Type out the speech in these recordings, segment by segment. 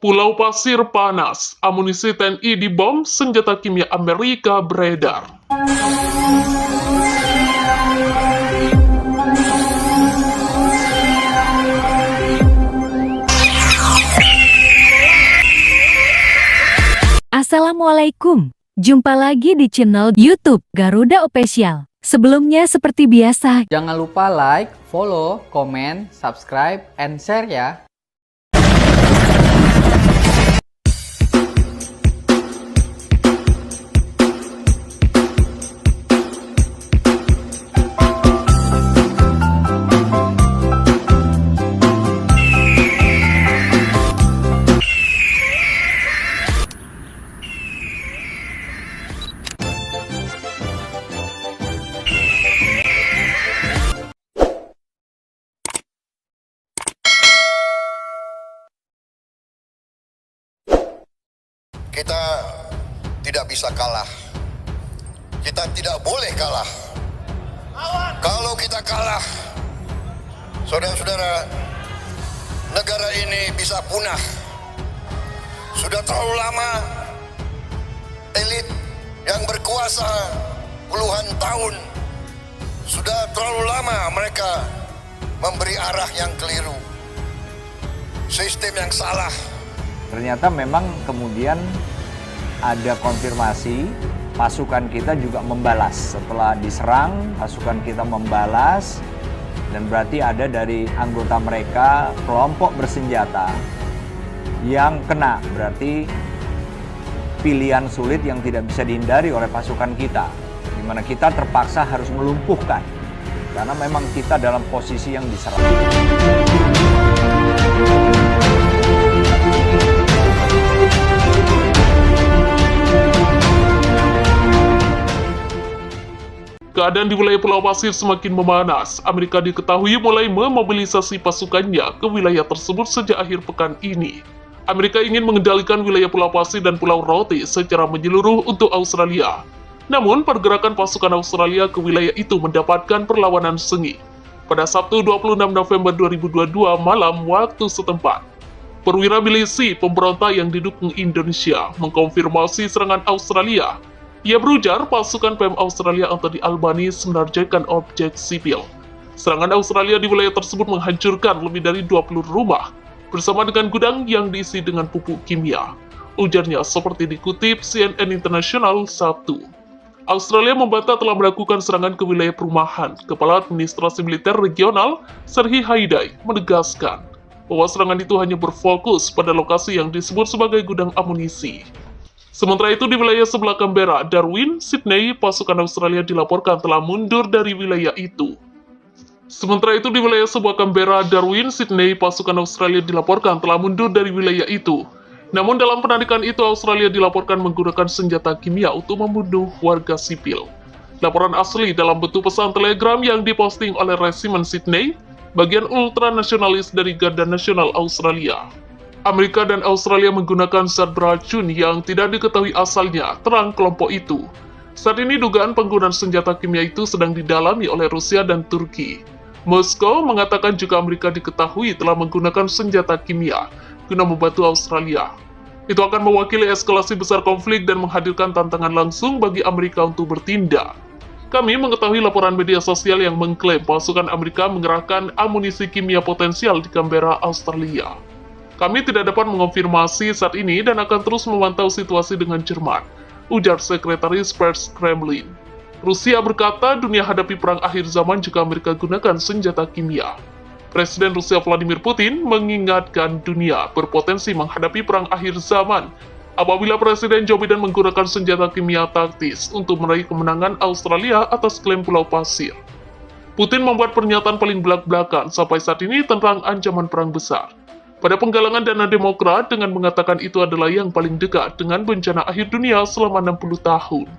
Pulau Pasir panas, amunisi TNI dibom, senjata kimia Amerika beredar. Assalamualaikum, jumpa lagi di channel YouTube Garuda Official. Sebelumnya seperti biasa, jangan lupa like, follow, komen, subscribe, and share ya. Kita tidak bisa kalah. Kita tidak boleh kalah. Kalau kita kalah, saudara-saudara, negara ini bisa punah. Sudah terlalu lama elit yang berkuasa puluhan tahun, sudah terlalu lama mereka memberi arah yang keliru, sistem yang salah. Ternyata memang kemudian ada konfirmasi, pasukan kita juga membalas. Setelah diserang, pasukan kita membalas, dan berarti ada dari anggota mereka kelompok bersenjata yang kena. Berarti pilihan sulit yang tidak bisa dihindari oleh pasukan kita, di mana kita terpaksa harus melumpuhkan, karena memang kita dalam posisi yang diserang. Keadaan di wilayah Pulau Pasir semakin memanas. Amerika diketahui mulai memobilisasi pasukannya ke wilayah tersebut sejak akhir pekan ini. Amerika ingin mengendalikan wilayah Pulau Pasir dan Pulau Rote secara menyeluruh untuk Australia. Namun, pergerakan pasukan Australia ke wilayah itu mendapatkan perlawanan sengit. Pada Sabtu 26 November 2022 malam waktu setempat, perwira milisi pemberontak yang didukung Indonesia mengkonfirmasi serangan Australia. Ia berujar pasukan PM Australia Anthony Albanese menargetkan objek sipil. Serangan Australia di wilayah tersebut menghancurkan lebih dari 20 rumah, bersama dengan gudang yang diisi dengan pupuk kimia. Ujarnya seperti dikutip CNN International Sabtu. Australia membantah telah melakukan serangan ke wilayah perumahan. Kepala Administrasi Militer Regional, Serhi Haidai, menegaskan bahwa serangan itu hanya berfokus pada lokasi yang disebut sebagai gudang amunisi. Sementara itu di wilayah sebelah Canberra, Darwin, Sydney, pasukan Australia dilaporkan telah mundur dari wilayah itu. Sementara itu di wilayah sebelah Canberra, Darwin, Sydney, pasukan Australia dilaporkan telah mundur dari wilayah itu. Namun dalam penarikan itu Australia dilaporkan menggunakan senjata kimia untuk membunuh warga sipil. Laporan asli dalam bentuk pesan telegram yang diposting oleh Resimen Sydney, bagian ultranasionalis dari Garda Nasional Australia. Amerika dan Australia menggunakan zat beracun yang tidak diketahui asalnya, terang kelompok itu. Saat ini dugaan penggunaan senjata kimia itu sedang didalami oleh Rusia dan Turki. Moskow mengatakan juga Amerika diketahui telah menggunakan senjata kimia guna membantu Australia. Itu akan mewakili eskalasi besar konflik dan menghadirkan tantangan langsung bagi Amerika untuk bertindak. Kami mengetahui laporan media sosial yang mengklaim pasukan Amerika mengerahkan amunisi kimia potensial di Canberra, Australia. Kami tidak dapat mengonfirmasi saat ini dan akan terus memantau situasi dengan cermat, ujar Sekretaris Pers Kremlin. Rusia berkata dunia hadapi perang akhir zaman jika Amerika gunakan senjata kimia. Presiden Rusia Vladimir Putin mengingatkan dunia berpotensi menghadapi perang akhir zaman apabila Presiden Joe Biden menggunakan senjata kimia taktis untuk meraih kemenangan Australia atas klaim Pulau Pasir. Putin membuat pernyataan paling belak-belakan sampai saat ini tentang ancaman perang besar pada penggalangan dana Demokrat dengan mengatakan itu adalah yang paling dekat dengan bencana akhir dunia selama 60 tahun.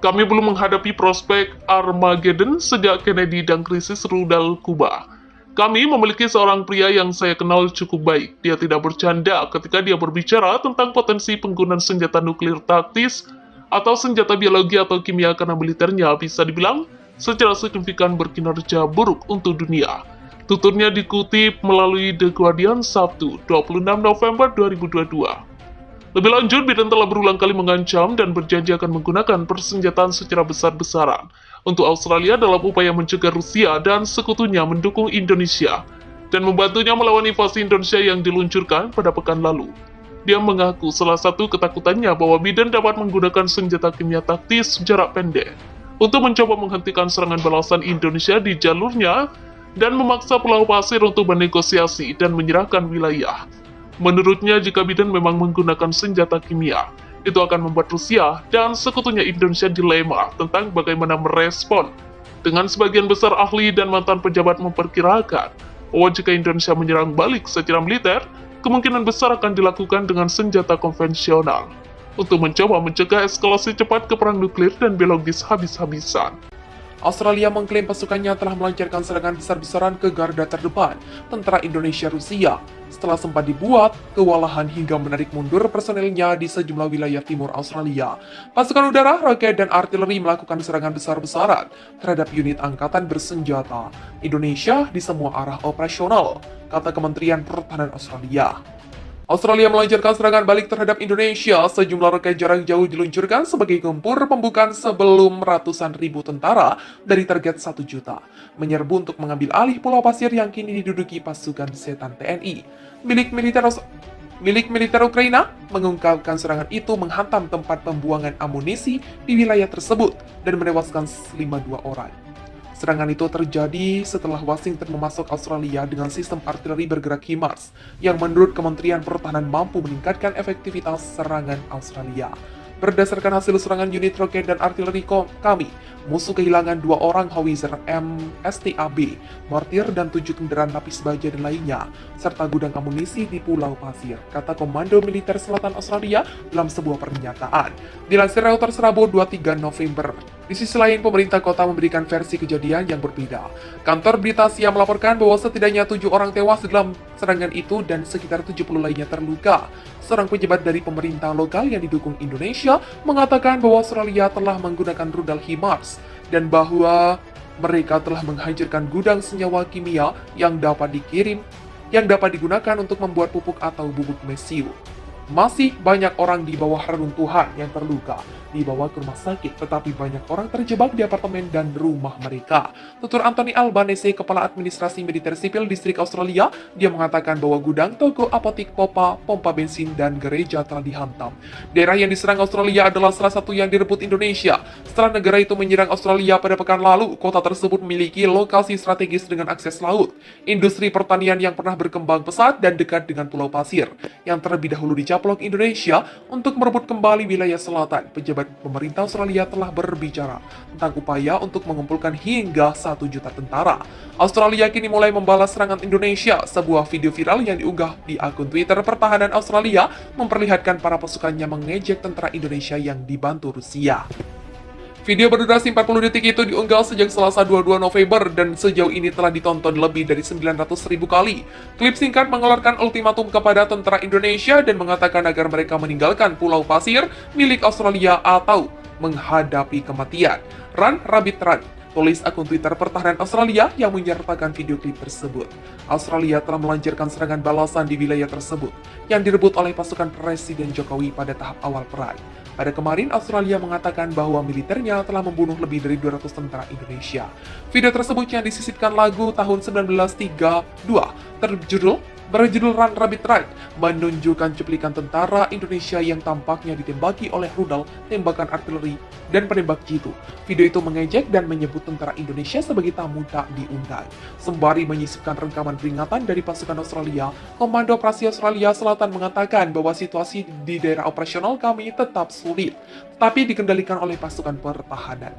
Kami belum menghadapi prospek Armageddon sejak Kennedy dan krisis rudal Kuba. Kami memiliki seorang pria yang saya kenal cukup baik. Dia tidak bercanda ketika dia berbicara tentang potensi penggunaan senjata nuklir taktis atau senjata biologi atau kimia karena militernya bisa dibilang secara signifikan berkinerja buruk untuk dunia. Tuturnya dikutip melalui The Guardian Sabtu, 26 November 2022. Lebih lanjut, Biden telah berulang kali mengancam dan berjanji akan menggunakan persenjataan secara besar-besaran untuk Australia dalam upaya mencegah Rusia dan sekutunya mendukung Indonesia dan membantunya melawan invasi Indonesia yang diluncurkan pada pekan lalu. Dia mengaku salah satu ketakutannya bahwa Biden dapat menggunakan senjata kimia taktis jarak pendek untuk mencoba menghentikan serangan balasan Indonesia di jalurnya dan memaksa Pulau Pasir untuk bernegosiasi dan menyerahkan wilayah. Menurutnya, jika Biden memang menggunakan senjata kimia, itu akan membuat Rusia dan sekutunya Indonesia dilema tentang bagaimana merespon. Dengan sebagian besar ahli dan mantan pejabat memperkirakan bahwa jika Indonesia menyerang balik secara militer, kemungkinan besar akan dilakukan dengan senjata konvensional untuk mencoba mencegah eskalasi cepat ke perang nuklir dan biologis habis-habisan. Australia mengklaim pasukannya telah melancarkan serangan besar-besaran ke garda terdepan tentara Indonesia-Rusia setelah sempat dibuat kewalahan hingga menarik mundur personelnya di sejumlah wilayah timur Australia. Pasukan udara, roket, dan artileri melakukan serangan besar-besaran terhadap unit angkatan bersenjata Indonesia di semua arah operasional, kata Kementerian Pertahanan Australia. Australia melancarkan serangan balik terhadap Indonesia. Sejumlah roket jarak jauh diluncurkan sebagai gempur pembukaan sebelum ratusan ribu tentara dari target 1 juta menyerbu untuk mengambil alih Pulau Pasir yang kini diduduki pasukan setan TNI. Milik militer Ukraina mengungkapkan serangan itu menghantam tempat pembuangan amunisi di wilayah tersebut dan menewaskan 52 orang. Serangan itu terjadi setelah Washington memasok Australia dengan sistem artileri bergerak HIMARS yang menurut Kementerian Pertahanan mampu meningkatkan efektivitas serangan Australia. Berdasarkan hasil serangan unit roket dan artileri kami, musuh kehilangan 2 orang howitzer MSTAB, mortir, dan 7 kendaraan lapis baja dan lainnya, serta gudang amunisi di Pulau Pasir, kata Komando Militer Selatan Australia dalam sebuah pernyataan. Dilansir Reuters Rabu 23 November. Di sisi lain, pemerintah kota memberikan versi kejadian yang berbeda. Kantor berita Siam melaporkan bahwa setidaknya 7 orang tewas dalam serangan itu dan sekitar 70 lainnya terluka. Seorang pejabat dari pemerintah lokal yang didukung Indonesia mengatakan bahwa Australia telah menggunakan rudal HIMARS dan bahwa mereka telah menghancurkan gudang senyawa kimia yang dapat digunakan untuk membuat pupuk atau bubuk mesiu. Masih banyak orang di bawah reruntuhan yang terluka dibawa ke rumah sakit, tetapi banyak orang terjebak di apartemen dan rumah mereka. Tutur Anthony Albanese, Kepala Administrasi Militer Sipil Distrik Australia, dia mengatakan bahwa gudang, toko, apotik, pompa bensin, dan gereja telah dihantam. Daerah yang diserang Australia adalah salah satu yang direbut Indonesia. Setelah negara itu menyerang Australia pada pekan lalu, kota tersebut memiliki lokasi strategis dengan akses laut, industri pertanian yang pernah berkembang pesat dan dekat dengan Pulau Pasir, yang terlebih dahulu dicaplok Indonesia untuk merebut kembali wilayah selatan. Pejabat pemerintah Australia telah berbicara tentang upaya untuk mengumpulkan hingga 1 juta tentara. Australia kini mulai membalas serangan Indonesia. Sebuah video viral yang diunggah di akun Twitter Pertahanan Australia memperlihatkan para pasukannya mengejek tentara Indonesia yang dibantu Rusia. Video berdurasi 40 detik itu diunggah sejak Selasa 22 November dan sejauh ini telah ditonton lebih dari 900.000 kali. Klip singkat mengeluarkan ultimatum kepada tentara Indonesia dan mengatakan agar mereka meninggalkan Pulau Pasir milik Australia atau menghadapi kematian. Run, Rabbit Run, tulis akun Twitter Pertahanan Australia yang menyertakan video klip tersebut. Australia telah melancarkan serangan balasan di wilayah tersebut yang direbut oleh pasukan Presiden Jokowi pada tahap awal perang. Pada kemarin, Australia mengatakan bahwa militernya telah membunuh lebih dari 200 tentara Indonesia. Video tersebut yang disisipkan lagu tahun 1932 berjudul Run Rabbit Run menunjukkan cuplikan tentara Indonesia yang tampaknya ditembaki oleh rudal tembakan artileri dan penembak jitu. Video itu mengejek dan menyebut tentara Indonesia sebagai tamu tak diundang. Sembari menyisipkan rekaman peringatan dari pasukan Australia, Komando Operasi Australia Selatan mengatakan bahwa situasi di daerah operasional kami tetap sulit, tetapi dikendalikan oleh pasukan pertahanan.